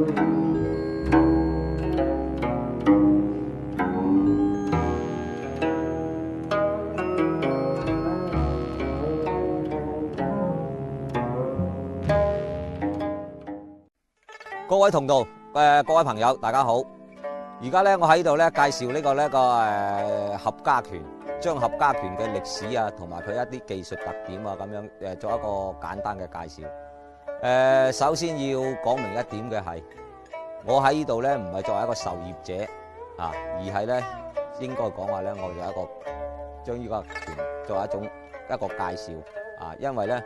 各位同道，各位朋友，大家好！而家咧，我喺度咧介紹呢個合家拳，將合家拳嘅歷史啊，同埋佢一啲技術特點啊，咁樣做一個簡單嘅介紹。首先要講明一點嘅係，我喺呢度咧唔係作為一個受業者啊，而係咧應該講話咧，我有一個將呢個拳作為一個介紹啊，因為咧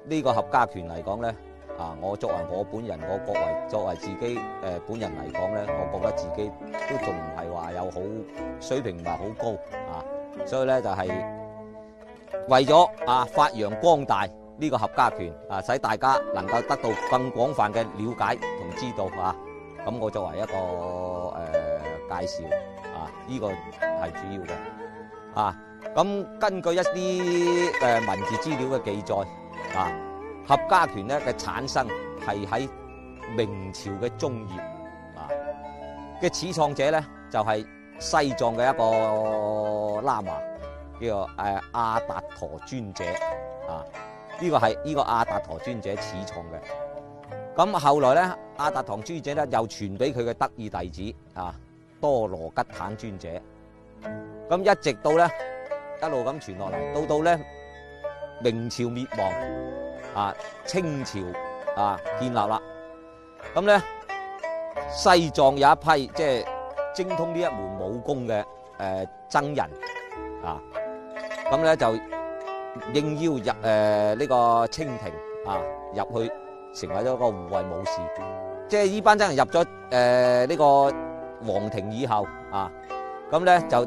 呢個合家拳嚟講咧。我作為我本人，作為自己本人嚟講咧，我覺得自己都仲唔係話有好水平，唔係好高啊，所以咧就係為咗發揚光大呢個合家拳啊，使大家能夠得到更廣泛嘅了解同知道啊。咁我作為一個介紹啊，呢個係主要嘅啊。咁根據一啲文字資料嘅記載啊。合家拳咧嘅產生係喺明朝嘅中葉嘅始創者咧就係西藏嘅一個喇嘛，叫做阿達陀尊者啊。呢個係呢個阿達陀尊者始創嘅。咁後來咧，阿達陀尊者咧又傳俾佢嘅得意弟子多羅吉坦尊者。咁一直到咧一路咁傳落嚟，到咧明朝滅亡。清朝建立啦，咁咧西藏有一批即係精通呢一門武功嘅僧人咁咧就應邀入呢個清廷入去成為咗一個護衛武士，即係呢班僧人入咗呢個皇庭以後咁咧就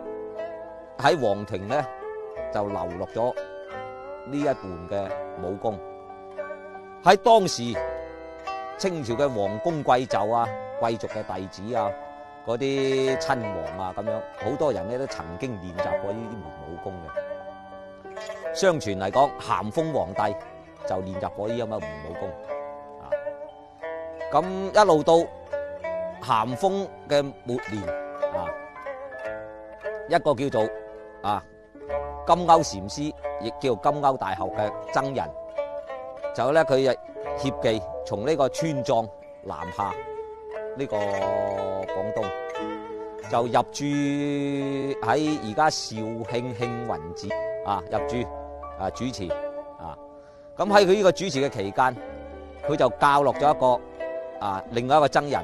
喺皇庭咧就流落咗呢一門嘅武功。喺當時清朝嘅皇宮貴胄啊、貴族嘅弟子啊、嗰啲親王啊咁樣，好多人咧都曾經練習過呢啲門武功嘅。相傳嚟講，咸豐皇帝就練習過呢啲咁嘅門武功。咁一路到咸豐嘅末年一個叫做金鈎禪師，亦叫金鈎大學嘅僧人。就咧，佢協記從呢個川藏南下呢個廣東，就入住喺而家肇慶慶雲寺入住主持咁喺佢呢個主持嘅期間，佢就教落咗一個另外一個僧人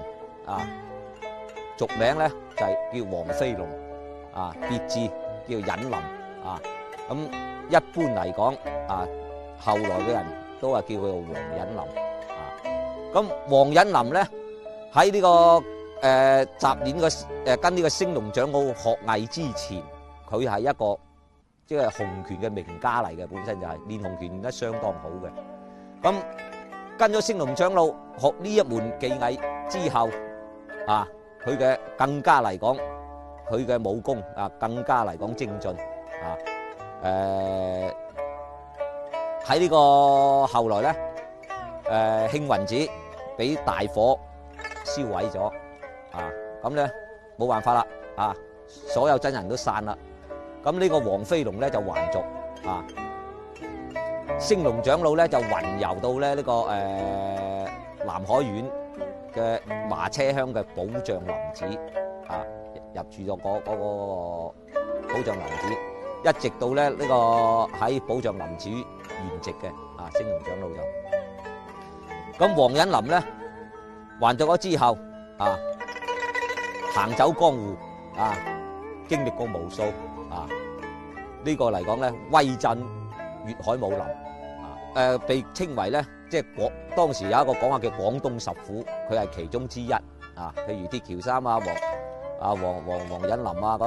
俗名咧就係叫黃飛龍別字叫忍林咁一般嚟講後來嘅人都係叫佢做黃忍林咁黃忍林咧喺呢個習練跟呢個升龍長老學藝之前，佢係一個即係洪拳嘅名家嚟嘅，本身就係練洪拳練得相當好嘅。咁跟咗升龍長老學呢一門技藝之後佢嘅更加嚟講，佢嘅武功更加嚟講精進喺呢個後來咧，慶雲寺俾大火燒毀咗，咁咧冇辦法啦，所有僧人都散啦。咁呢個黃飛龍咧就還俗，升龍長老咧就雲遊到咧呢個南海縣嘅麻車鄉嘅寶象林寺，入住咗嗰個寶象林寺，一直到咧呢個喺寶象林寺圓寂嘅升龍長老就咁。黃忍林咧還俗咗之後行走江湖經歷過無數呢個嚟講咧威震粵海武林被稱為咧即係當時有一個講話叫廣東十虎，佢係其中之一譬如鐵橋山黃忍林嗰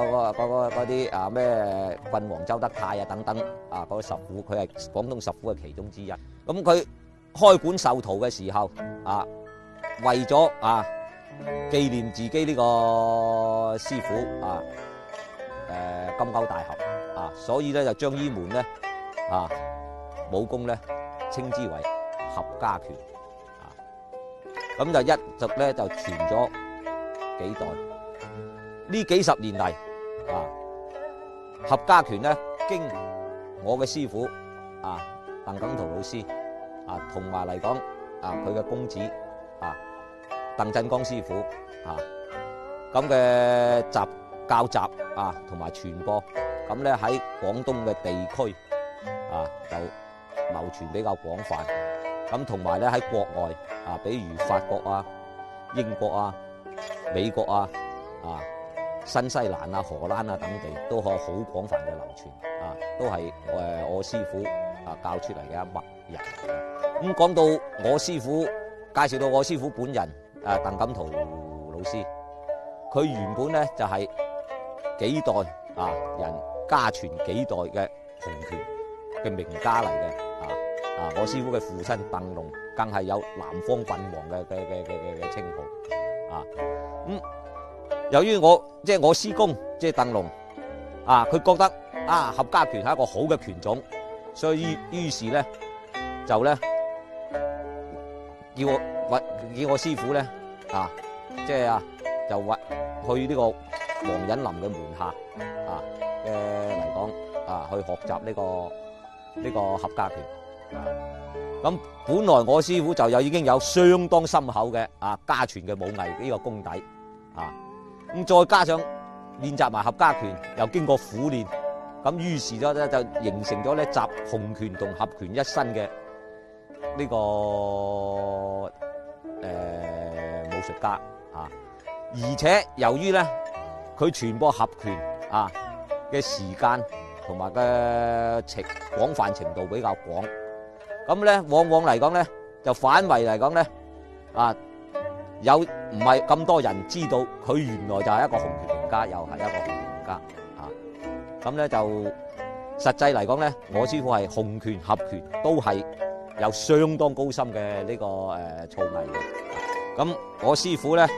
啲咩郡王周德泰等等嗰個十虎，佢係廣東十虎嘅其中之一。咁佢開館授徒嘅時候為咗紀念自己呢個師傅金鈎大俠所以咧就將呢門咧武功咧稱之為合家拳咁就一直咧就傳咗幾代。呢幾十年嚟啊，合家拳咧經我嘅師傅啊鄧錦圖老師啊，同埋嚟講啊佢嘅公子啊鄧振剛師傅啊咁嘅教習啊同埋傳播，咁咧喺廣東嘅地區啊就流傳比較廣泛。咁同埋咧喺國外啊，比如法國啊、英國啊、美國啊、新西蘭啊、荷蘭啊等地都可好廣泛嘅流傳啊，都係我師傅啊教出嚟嘅一脈人。咁講到我師傅，介紹到我師傅本人鄧錦圖老師，佢原本咧就係幾代啊人家傳幾代嘅洪拳嘅名家嚟嘅。我師傅嘅父親鄧龍更係有南方棍王嘅稱號啊。由於我師公即係鄧龍啊，佢覺得合家拳係一個好嘅拳種，所以於是咧就咧叫我師傅咧就去呢個黃隱林嘅門下嚟講去學習呢個合家拳。咁本來我師傅就已經有相當深厚嘅家傳嘅武藝呢個功底咁再加上練習埋合家拳，又經過苦練，咁於是咗咧就形成咗咧集洪拳同合拳一身嘅呢個武術家而且由於咧佢傳播合拳嘅時間同埋嘅廣泛程度比較廣。咁咧，往往嚟講咧，就反為嚟講咧，有唔係咁多人知道佢原來就係一個洪拳名家，又係一個洪拳名家咁咧就實際嚟講咧，我師傅係洪拳合拳都係有相當高深嘅呢個造詣嘅。咁我師傅咧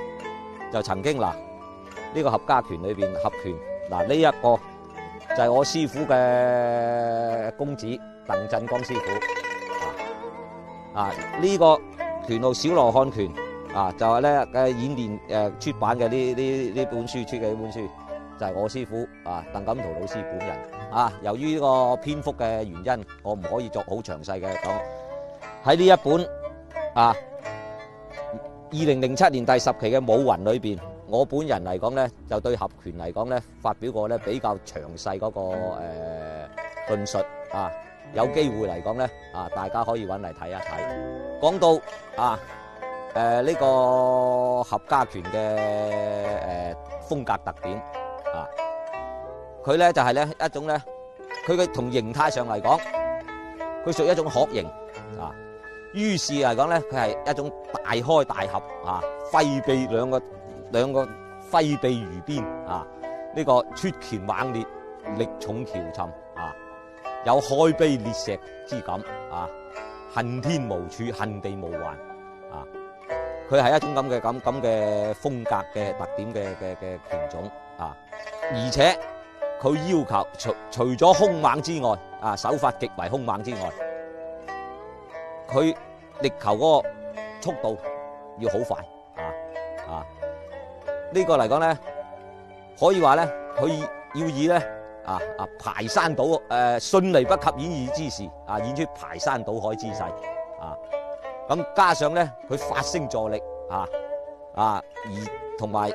就曾經呢個合家拳裏邊合拳呢一個就係我師傅嘅公子鄧振剛師傅。呢個拳號小羅漢拳就係咧嘅演練出版嘅呢本書出嘅呢本書，就係我師傅鄧錦圖老師本人由於呢個篇幅嘅原因，我唔可以作好詳細嘅講。喺呢一本2007年第10期嘅武雲裏邊，我本人嚟講咧，就對合拳嚟講咧發表過咧比較詳細嗰個論述有機會嚟講咧，大家可以揾嚟睇一睇。講到呢個合家拳嘅風格特點佢咧就係咧一種咧，佢嘅同形態上嚟講，佢屬於一種殼形於是嚟講咧，佢係一種大開大合揮臂兩個揮臂如鞭呢個出拳猛烈，力重橋沉有開碑裂石之感恨天無處，恨地無還佢係一種咁嘅風格嘅特點嘅拳種而且佢要求除咗兇猛之外手法極為兇猛之外，佢力求嗰個速度要好快呢個嚟講咧，可以話咧，佢要以咧排山倒迅雷不及掩耳之勢演出排山倒海之勢咁加上咧佢發聲助力而同埋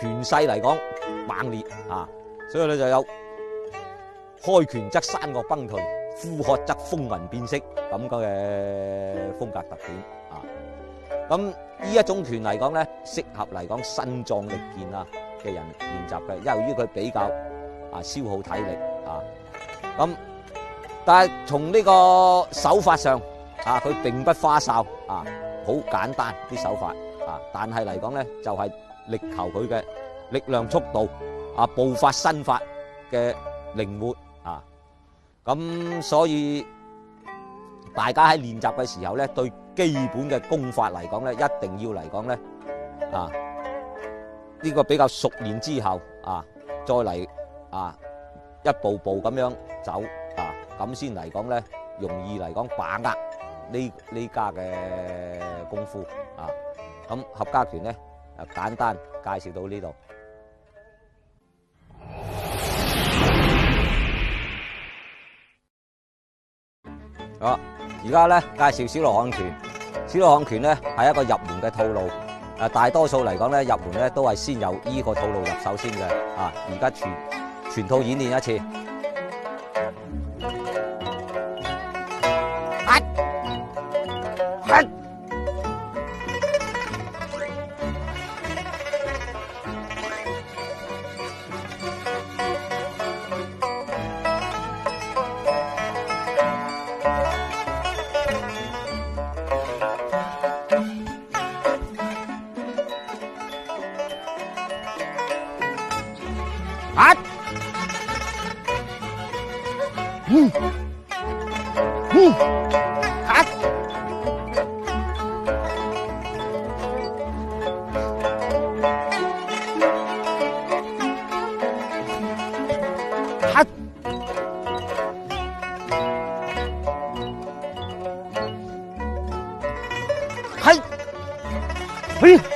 拳勢嚟講猛烈所以咧就有開拳則山岳崩頹，呼喝則風雲變色咁嘅風格特點咁呢一種拳嚟講咧，適合嚟講身壯力健嘅人練習嘅，由於佢比較消耗體力咁但係從呢個手法上佢並不花哨好簡單啲手法但係嚟講咧就係力求佢嘅力量速度步法身法嘅靈活咁所以大家喺練習嘅時候咧，對基本嘅功法嚟講咧，一定要嚟講咧呢個比較熟練之後再嚟一步步咁樣走咁先嚟講咧，容易嚟講把握呢家嘅功夫咁合家拳咧，簡單介紹到呢度。好，而家咧介紹小羅漢拳。小羅漢拳咧係一個入門嘅套路。大多數嚟講咧，入門咧都係先由依個套路入手先嘅。而家全套演練一次。嘿。